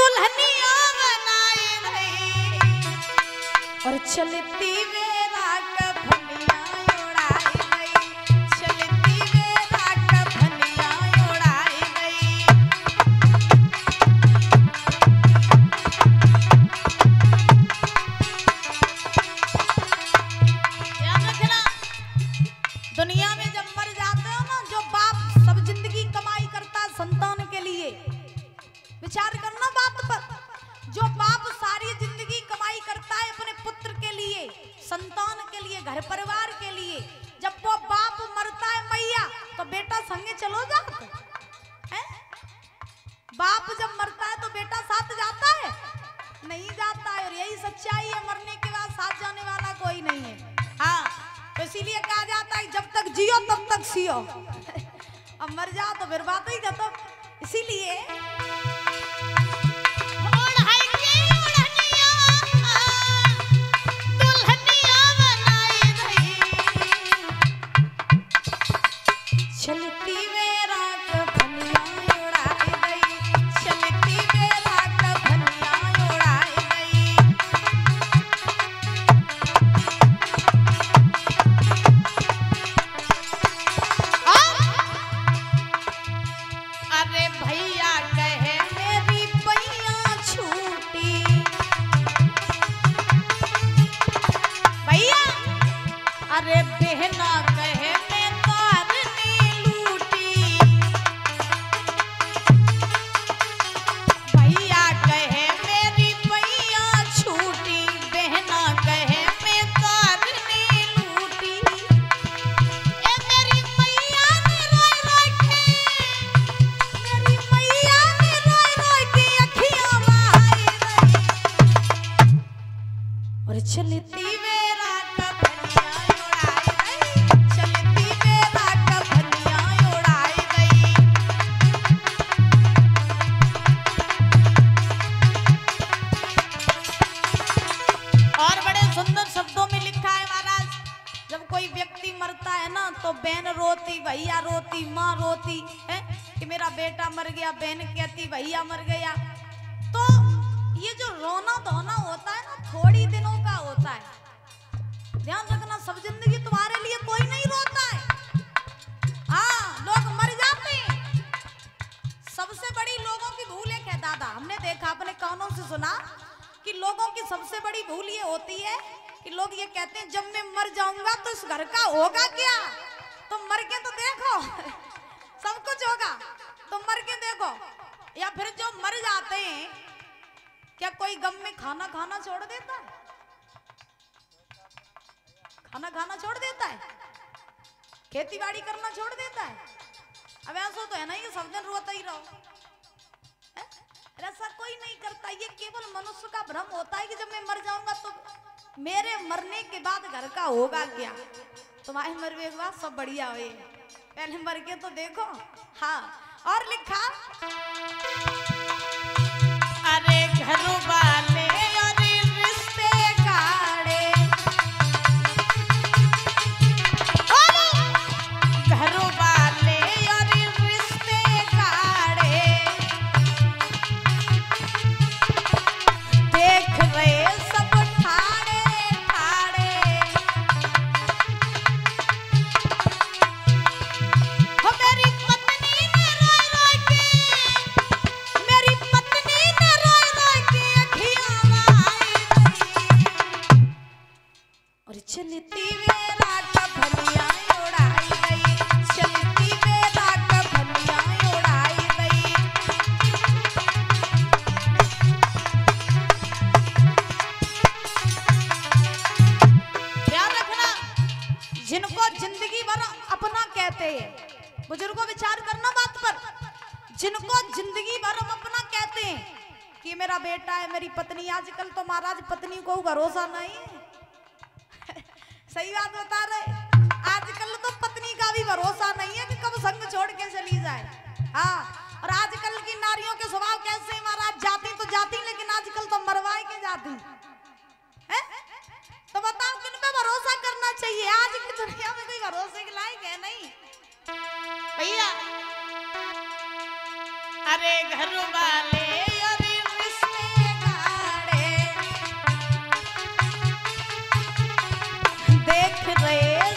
दुल्हनिया बनाई गई और चलती मेरा कफनिया उड़ाई गई, चलती मेरा कफनिया उड़ाई गई। याद रखना, दुनिया में जब मर जाते हो ना, जो बाप सब जिंदगी कमाई करता है संतान के लिए, विचार करना बात पर, जो बाप सारी जिंदगी कमाई करता है अपने पुत्र के लिए, संतान के लिए, घर परिवार के लिए, जब वो बाप मरता है मैया तो बेटा संगे चलो जाता है? बाप जब मरता है तो बेटा साथ जाता है? नहीं जाता है। और यही सच्चाई है, मरने के बाद साथ जाने वाला कोई नहीं है। हाँ, तो इसीलिए कहा जाता है जब तक जियो तब तक सियो, अब मर जाओ तो फिर बात ही खत्म। इसीलिए चलती मेरा कफनिया उड़ाई गई, चलती मेरा कफनिया उड़ाई गई। अरे भैया कहे मेरी पैया छूटी, भैया अरे बहना कहे मैं तारनी लूटी, भैया कहे मेरी पैया छूटी, बहना कहे मैं तारनी लूटी। ए मेरी मैया ने रोई रोई के, मेरी मैया ने रोई रोई के अखियां बहाई रही और चलती मेरा कफनिया उड़ाई गई, चलती मेरा कफनिया उड़ाई गई। और बड़े सुंदर शब्दों में लिखा है महाराज, जब कोई व्यक्ति मरता है ना तो बहन रोती, भैया रोती, माँ रोती है कि मेरा बेटा मर गया, बहन कहती भैया मर गया। तो ये जो रोना धोना होता है ना, थोड़ी दिनों का होता है। ध्यान रखना, सब जिंदगी तुम्हारे लिए कोई नहीं रोता है। हाँ, लोग मर जाते हैं। सबसे बड़ी लोगों की भूल एक है दादा, हमने देखा, अपने कानों से सुना कि लोगों की सबसे बड़ी भूल ये होती है कि लोग ये कहते हैं जब मैं मर जाऊंगा तो इस घर का होगा क्या। तुम मर के तो देखो, सब कुछ होगा, तुम मर के देखो। या फिर जो मर जाते हैं, क्या कोई गम में खाना खाना छोड़ देता है? खाना खाना छोड़ देता है? खेती बाड़ी करना छोड़ देता है? अब ऐसा तो है ना कि सब दिन रोता ही रहो, ऐसा कोई नहीं करता। ये केवल मनुष्य का भ्रम होता है कि जब मैं मर जाऊंगा तो मेरे मरने के बाद घर का होगा क्या। तुम्हारे मरने के बाद सब बढ़िया हुए, पहले मर के तो देखो। हाँ, और लिखा अरे घर वाले अरे रिश्ते गाड़े, घर वाले अरे रिश्ते गाड़े, देख रहे सब ठाड़े ठाड़े। हो मेरी पत्नी ने रोई रोई के, मेरी पत्नी ने रोई रोई के अखियां बहाई गई और चलती मेरा कफनिया उड़ाई गई, चलती मेरा कफनिया उड़ाई गई। ध्यान रखना, जिनको जिंदगी भर अपना कहते हैं, बुजुर्गों विचार करना बात पर, जिनको जिंदगी भर हम अपना कहते हैं कि मेरा बेटा है, मेरी पत्नी, आजकल तो महाराज पत्नी को भरोसा नहीं है। सही बात बता रहे, आजकल तो पत्नी का भी भरोसा नहीं है कि कब संग छोड़ के चली जाए। हाँ, और आजकल की नारियों के स्वभाव कैसे हैं महाराज, जाती तो जाती लेकिन आजकल तो मरवाए के जाती है। तो बताओ किन पे भरोसा करना चाहिए? आज की दुनिया में कोई भरोसे के लायक है नहीं भैया। अरे घर वाले अरे रे